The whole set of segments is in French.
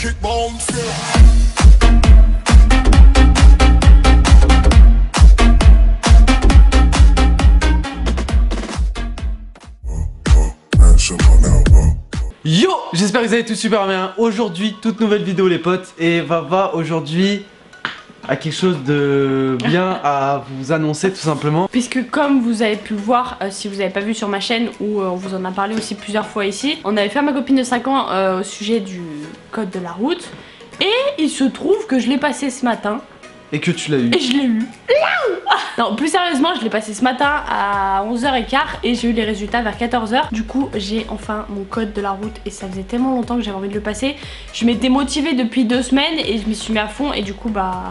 Yo, j'espère que vous allez tous super bien. Aujourd'hui, toute nouvelle vidéo les potes. Et Vava aujourd'hui a quelque chose de bien à vous annoncer tout simplement. Puisque comme vous avez pu le voir, si vous n'avez pas vu sur ma chaîne, où on vous en a parlé aussi plusieurs fois ici, on avait fait à ma copine de 5 ans au sujet du code de la route. Et il se trouve que je l'ai passé ce matin. Et que tu l'as eu. Et je l'ai eu. Non, plus sérieusement, je l'ai passé ce matin à 11h15 et j'ai eu les résultats vers 14h. Du coup, j'ai enfin mon code de la route et ça faisait tellement longtemps que j'avais envie de le passer. Je m'étais motivée depuis 2 semaines et je m'y suis mis à fond et du coup, bah...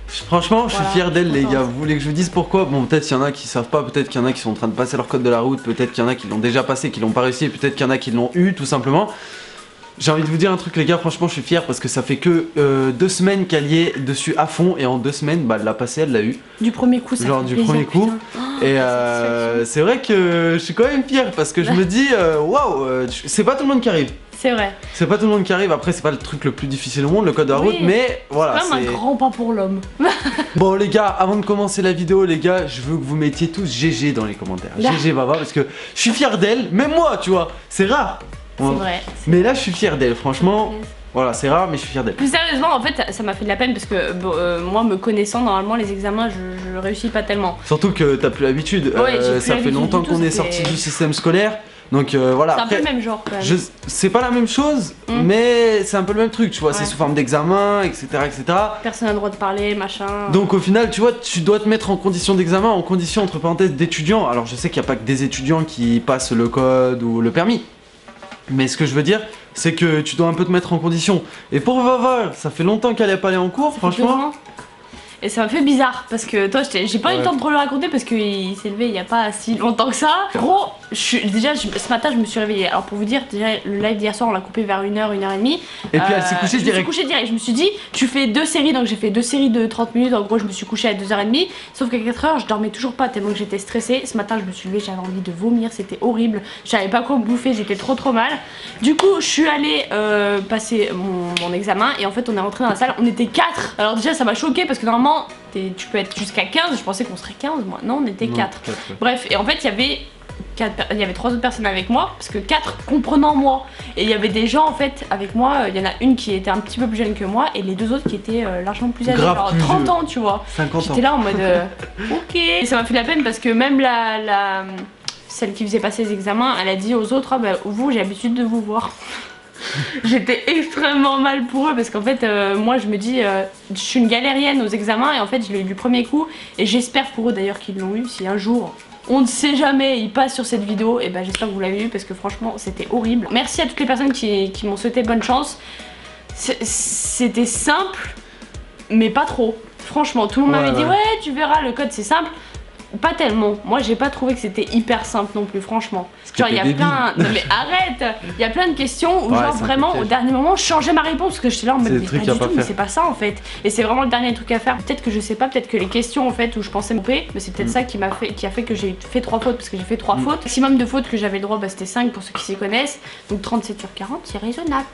Franchement, je suis fier d'elle les gars. Vous voulez que je vous dise pourquoi? Bon, peut-être qu'il y en a qui savent pas, peut-être qu'il y en a qui sont en train de passer leur code de la route, peut-être qu'il y en a qui l'ont déjà passé, qui l'ont pas réussi, peut-être qu'il y en a qui l'ont eu tout simplement. J'ai envie de vous dire un truc les gars, franchement je suis fier parce que ça fait que 2 semaines qu'elle y est dessus à fond et en 2 semaines bah elle l'a passé, elle l'a eu. Du premier coup ça genre fait du premier coup. Oh, et c'est vrai que je suis quand même fier parce que je me dis waouh, c'est pas tout le monde qui arrive. C'est vrai. C'est pas tout le monde qui arrive, après c'est pas le truc le plus difficile au monde, le code de la route, mais voilà. C'est quand même un grand pas pour l'homme. Bon les gars, avant de commencer la vidéo les gars, je veux que vous mettiez tous GG dans les commentaires. GG Vava parce que je suis fier d'elle, même moi tu vois, c'est rare. C'est vrai. Mais là je suis fier d'elle, franchement. Voilà, c'est rare mais je suis fier d'elle. Plus sérieusement, en fait, ça m'a fait de la peine parce que moi, me connaissant, normalement, les examens, je réussis pas tellement. Surtout que t'as plus l'habitude. Ouais, ça fait longtemps qu'on est sorti du système scolaire. Donc voilà. C'est un peu le même genre quand même. C'est pas la même chose, mais c'est un peu le même truc, tu vois. C'est sous forme d'examen, etc., etc. Personne n'a le droit de parler, machin. Donc au final, tu vois, tu dois te mettre en condition d'examen, en condition entre parenthèses d'étudiant. Alors je sais qu'il n'y a pas que des étudiants qui passent le code ou le permis. Mais ce que je veux dire, c'est que tu dois un peu te mettre en condition. Et pour Vava, ça fait longtemps qu'elle n'est pas allée en cours, franchement. Et ça m'a fait bizarre parce que toi, j'ai pas eu le temps de trop le raconter parce qu'il s'est levé il y a pas si longtemps que ça. Gros, ce matin, je me suis réveillée. Alors pour vous dire, déjà le live d'hier soir, on l'a coupé vers 1h, 1h30. Et puis elle s'est couchée direct. Je me suis couchée direct. Je me suis dit, tu fais 2 séries, donc j'ai fait 2 séries de 30 minutes. En gros, je me suis couchée à 2h30. Sauf qu'à 4h, je dormais toujours pas tellement que j'étais stressée. Ce matin, je me suis levée, j'avais envie de vomir, c'était horrible. J'avais pas quoi bouffer, j'étais trop mal. Du coup, je suis allée passer mon examen et en fait, on est rentré dans la salle. On était 4. Alors déjà, ça m'a choqué parce que normalement, tu peux être jusqu'à 15, je pensais qu'on serait 15 moi, non on était 4. Bref, et en fait il y avait 3 autres personnes avec moi, parce que 4 comprenant moi. Et il y avait des gens en fait avec moi, il y en a une qui était un petit peu plus jeune que moi et les 2 autres qui étaient largement plus âgées, genre 30 ans tu vois. 50 ans. J'étais là en mode ok. Et ça m'a fait de la peine parce que même celle qui faisait passer les examens, elle a dit aux autres, ah bah vous j'ai l'habitude de vous voir. J'étais extrêmement mal pour eux parce qu'en fait moi je me dis je suis une galérienne aux examens et en fait je l'ai eu du premier coup et j'espère pour eux d'ailleurs qu'ils l'ont eu. Si un jour on ne sait jamais ils passent sur cette vidéo, et ben j'espère que vous l'avez eu parce que franchement c'était horrible. Merci à toutes les personnes qui m'ont souhaité bonne chance. C'était simple mais pas trop. Franchement tout le monde m'avait dit ouais tu verras le code c'est simple. Pas tellement, moi j'ai pas trouvé que c'était hyper simple non plus franchement. Genre il y a plein... Non mais arrête. Il y a plein de questions où genre vraiment au dernier moment je changeais ma réponse parce que j'étais là en mode mais pas du tout, mais c'est pas ça en fait. Et c'est vraiment le dernier truc à faire. Peut-être que je sais pas, peut-être que les questions en fait où je pensais me couper, mais c'est peut-être ça qui a fait que j'ai fait 3 fautes parce que j'ai fait 3 fautes. Le maximum de fautes que j'avais le droit bah, c'était 5 pour ceux qui s'y connaissent. Donc 37 sur 40 c'est raisonnable.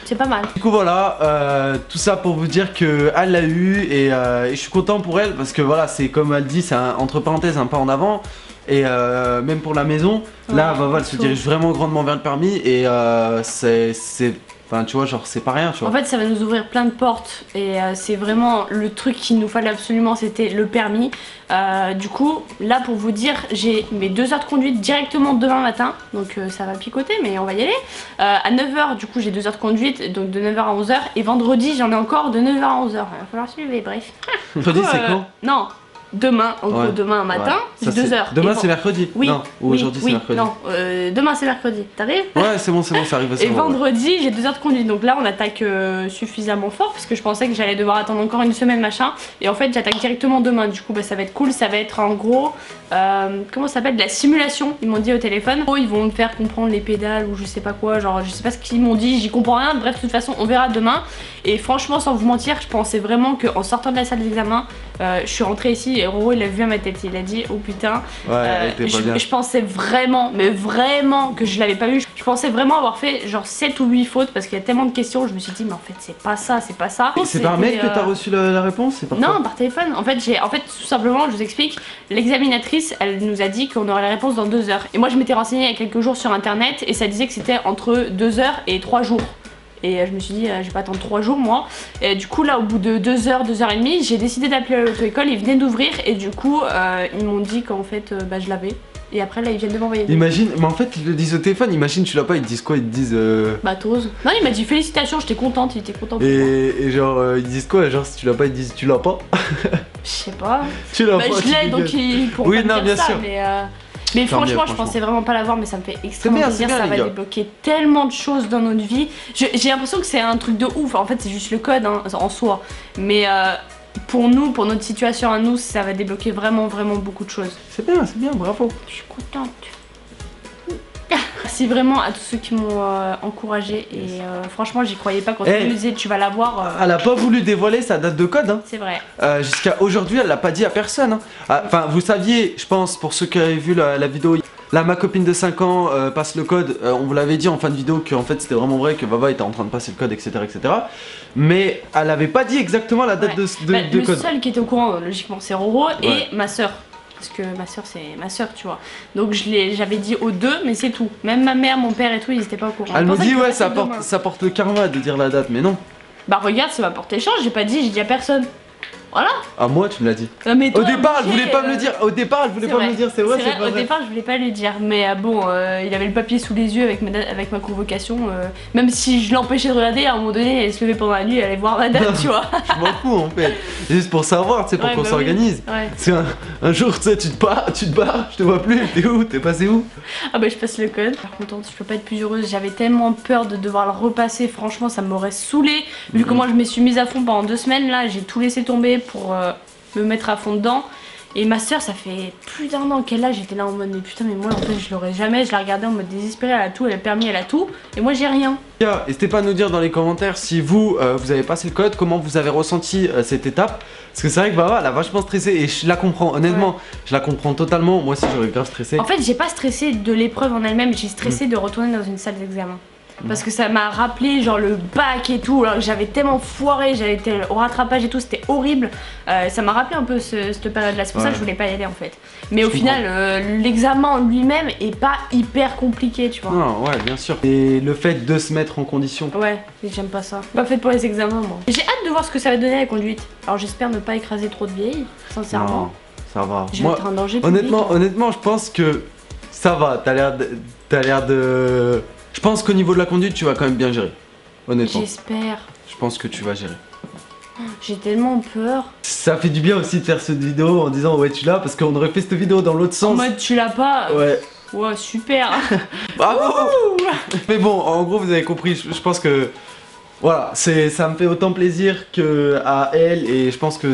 C'est pas mal. Du coup voilà, tout ça pour vous dire qu'elle l'a eu et je suis content pour elle parce que voilà c'est comme elle dit, c'est entre parenthèses un pas en avant. Et même pour la maison, là Vava elle se dirige vraiment grandement vers le permis et enfin tu vois genre c'est pas rien tu vois. En fait ça va nous ouvrir plein de portes et c'est vraiment le truc qu'il nous fallait absolument, c'était le permis. Du coup là pour vous dire j'ai mes 2 heures de conduite directement demain matin, donc ça va picoter mais on va y aller. À 9h du coup j'ai 2 heures de conduite, donc de 9h à 11h, et vendredi j'en ai encore de 9h à 11h. Il va falloir suivre, bref. Vendredi c'est quand? Non, demain, en gros demain matin, c'est 2 heures. Demain c'est mercredi? Oui. Non, ou aujourd'hui c'est mercredi? Non, demain c'est mercredi. T'arrives? Ouais c'est bon, ça arrive aussi. Et vendredi j'ai 2 heures de conduite, donc là on attaque suffisamment fort parce que je pensais que j'allais devoir attendre encore une semaine machin. Et en fait j'attaque directement demain, du coup bah, ça va être cool, ça va être en gros, comment ça s'appelle, de la simulation, ils m'ont dit au téléphone. Ils vont me faire comprendre les pédales ou je sais pas quoi, genre je sais pas ce qu'ils m'ont dit, j'y comprends rien, bref de toute façon on verra demain. Et franchement sans vous mentir, je pensais vraiment qu'en sortant de la salle d'examen, je suis rentrée ici Roro il a vu à ma tête, il a dit oh putain, je pensais vraiment, mais vraiment que je l'avais pas vu. Je pensais vraiment avoir fait genre 7 ou 8 fautes parce qu'il y a tellement de questions. Je me suis dit mais en fait c'est pas ça, c'est pas ça. C'est par mail que t'as reçu la réponse? Non, par téléphone. En fait tout simplement, je vous explique, l'examinatrice elle nous a dit qu'on aurait la réponse dans 2 heures. Et moi je m'étais renseignée il y a quelques jours sur internet et ça disait que c'était entre 2 heures et 3 jours. Et je me suis dit, je vais pas attendre 3 jours moi. Et du coup, là, au bout de 2 heures, 2 heures et demie, j'ai décidé d'appeler à l'auto-école. Ils venaient d'ouvrir et du coup, ils m'ont dit qu'en fait, je l'avais. Et après, là, ils viennent de m'envoyer. Imagine, mais en fait, ils le disent au téléphone. Imagine, tu l'as pas, ils te disent quoi? Ils te disent. Bah, t'oses. Non, il m'a dit félicitations, j'étais contente, il était content. Et genre, ils disent quoi? Genre, si tu l'as pas, ils disent tu l'as pas? Je sais pas. Tu l'as pas. Je l'ai donc ils pourront pas me dire ça, sûr. Mais franchement, je pensais vraiment pas l'avoir, mais ça me fait extrêmement plaisir. Ça va débloquer tellement de choses dans notre vie. J'ai l'impression que c'est un truc de ouf. En fait, c'est juste le code hein, en soi. Mais pour nous, pour notre situation à nous, ça va débloquer vraiment beaucoup de choses. C'est bien, bravo. Je suis contente. Merci vraiment à tous ceux qui m'ont encouragé et franchement j'y croyais pas quand tu me disais tu vas l'avoir. Elle a pas voulu dévoiler sa date de code hein. C'est vrai. Jusqu'à aujourd'hui elle l'a pas dit à personne hein. Enfin vous saviez je pense pour ceux qui avaient vu la vidéo. Là ma copine de 5 ans passe le code, on vous l'avait dit en fin de vidéo qu'en fait c'était vraiment vrai que Vava était en train de passer le code etc. Mais elle avait pas dit exactement la date de code. Le seul qui était au courant logiquement c'est Roro et ma soeur. Parce que ma soeur c'est ma soeur tu vois. Donc j'avais dit aux deux mais c'est tout. Même ma mère, mon père et tout ils étaient pas au courant. Elle me dit ouais ça porte le karma de dire la date mais non. Bah regarde ça m'a porté chance, j'ai dit à personne. Voilà. Ah moi tu me l'as dit. Mais toi, au départ elle voulait pas me le dire. Au départ elle voulait pas me le dire, c'est vrai. Au départ je voulais pas le dire. Mais bon il avait le papier sous les yeux avec ma convocation. Même si je l'empêchais de regarder, à un moment donné elle se levait pendant la nuit et elle allait voir la date tu vois. Je m'en fous en fait. Juste pour savoir, tu sais, pour qu'on s'organise. Ouais. C'est un jour tu sais tu te barres, je te vois plus, t'es où? T'es passé où? Ah bah je passe le code. Par contre je peux pas être plus heureuse, j'avais tellement peur de devoir le repasser, franchement ça m'aurait saoulée. Vu comment je me suis mise à fond pendant 2 semaines là, j'ai tout laissé tomber pour me mettre à fond dedans. Et ma soeur ça fait plus d'1 an qu'elle a, j'étais là en mode mais putain mais moi en fait je l'aurais jamais, je la regardais en mode désespérée, elle a tout, elle a le permis, elle a tout et moi j'ai rien. N'hésitez pas à nous dire dans les commentaires si vous avez passé le code, comment vous avez ressenti cette étape. Parce que c'est vrai que Vava elle a vachement stressé et je la comprends honnêtement, je la comprends totalement, moi aussi j'aurais grave stressé. En fait j'ai pas stressé de l'épreuve en elle-même, j'ai stressé de retourner dans une salle d'examen. Parce que ça m'a rappelé genre le bac et tout, alors j'avais tellement foiré, j'avais été au rattrapage et tout, c'était horrible. Ça m'a rappelé un peu cette période là, c'est pour ça que je voulais pas y aller en fait. Mais au final l'examen lui-même est pas hyper compliqué tu vois. Non ouais bien sûr. Et le fait de se mettre en condition. Ouais, j'aime pas ça. Pas fait pour les examens moi. J'ai hâte de voir ce que ça va donner la conduite. Alors j'espère ne pas écraser trop de vieilles, sincèrement. Non, ça va. Je vais être un danger honnêtement je pense que ça va, t'as l'air de... Je pense qu'au niveau de la conduite, tu vas quand même bien gérer. Honnêtement. J'espère. Je pense que tu vas gérer. J'ai tellement peur. Ça fait du bien aussi de faire cette vidéo en disant ouais tu l'as, parce qu'on aurait fait cette vidéo dans l'autre sens. En mode tu l'as pas. Ouais. Ouais super. Bravo. Mais bon, en gros vous avez compris, je pense que... Voilà, ça me fait autant plaisir que à elle et je pense que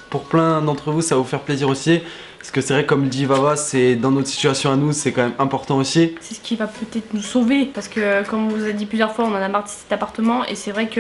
pour plein d'entre vous ça va vous faire plaisir aussi. Parce que c'est vrai comme dit Vava, c'est dans notre situation à nous, c'est quand même important aussi. C'est ce qui va peut-être nous sauver. Parce que comme on vous a dit plusieurs fois, on en a marre de cet appartement. Et c'est vrai que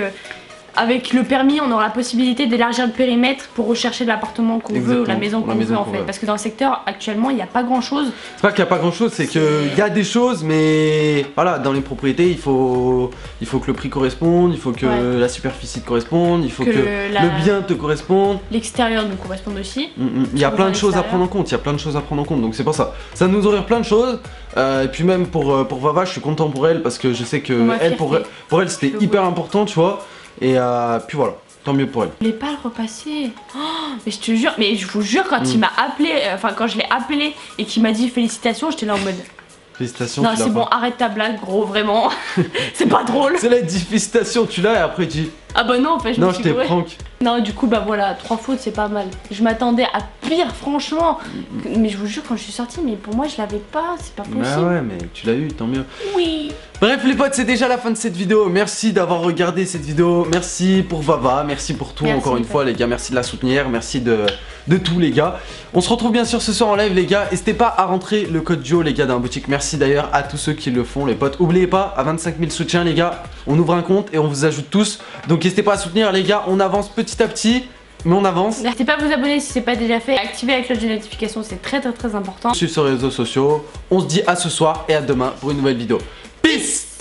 avec le permis, on aura la possibilité d'élargir le périmètre pour rechercher l'appartement qu'on veut ou la maison qu'on veut en fait. Parce que dans le secteur actuellement, il n'y a pas grand chose. C'est pas qu'il n'y a pas grand chose, c'est qu'il y a des choses, mais voilà, dans les propriétés, il faut que le prix corresponde, il faut que la superficie te corresponde, il faut que le bien te corresponde. L'extérieur nous corresponde aussi. Il y a plein de choses à prendre en compte, donc c'est pour ça. Ça nous ouvre plein de choses. Et puis même pour Vava, je suis content pour elle parce que je sais que pour elle c'était hyper important, tu vois. Et puis voilà, tant mieux pour elle. Je voulais pas le repasser. Oh, mais je te jure, mais je vous jure, quand il m'a appelé, quand je l'ai appelé et qu'il m'a dit félicitations, j'étais là en mode. Félicitations. Non, c'est bon, arrête ta blague, gros, vraiment. C'est pas drôle. C'est là, il dit félicitations, tu l'as et après il dit. Ah bah non, en fait, je me suis t'ai prank. Non, du coup, bah voilà, 3 fautes, c'est pas mal. Je m'attendais à pire, franchement. Mais je vous jure, quand je suis sortie, mais pour moi, je l'avais pas, c'est pas possible. Bah ouais, mais tu l'as eu, tant mieux. Oui. Bref les potes, c'est déjà la fin de cette vidéo. Merci d'avoir regardé cette vidéo. Merci pour Vava, merci pour tout encore une fois les gars. Merci de la soutenir, merci de tout les gars. On se retrouve bien sûr ce soir en live les gars. N'hésitez pas à rentrer le code Joe les gars dans la boutique. Merci d'ailleurs à tous ceux qui le font les potes. N'oubliez pas, à 25 000 soutiens les gars, on ouvre un compte et on vous ajoute tous. Donc n'hésitez pas à soutenir les gars, on avance petit à petit. mais on avance. N'hésitez pas à vous abonner si c'est pas déjà fait. Activez la cloche de notification, c'est très important. Suivez sur les réseaux sociaux. On se dit à ce soir et à demain pour une nouvelle vidéo. Peace!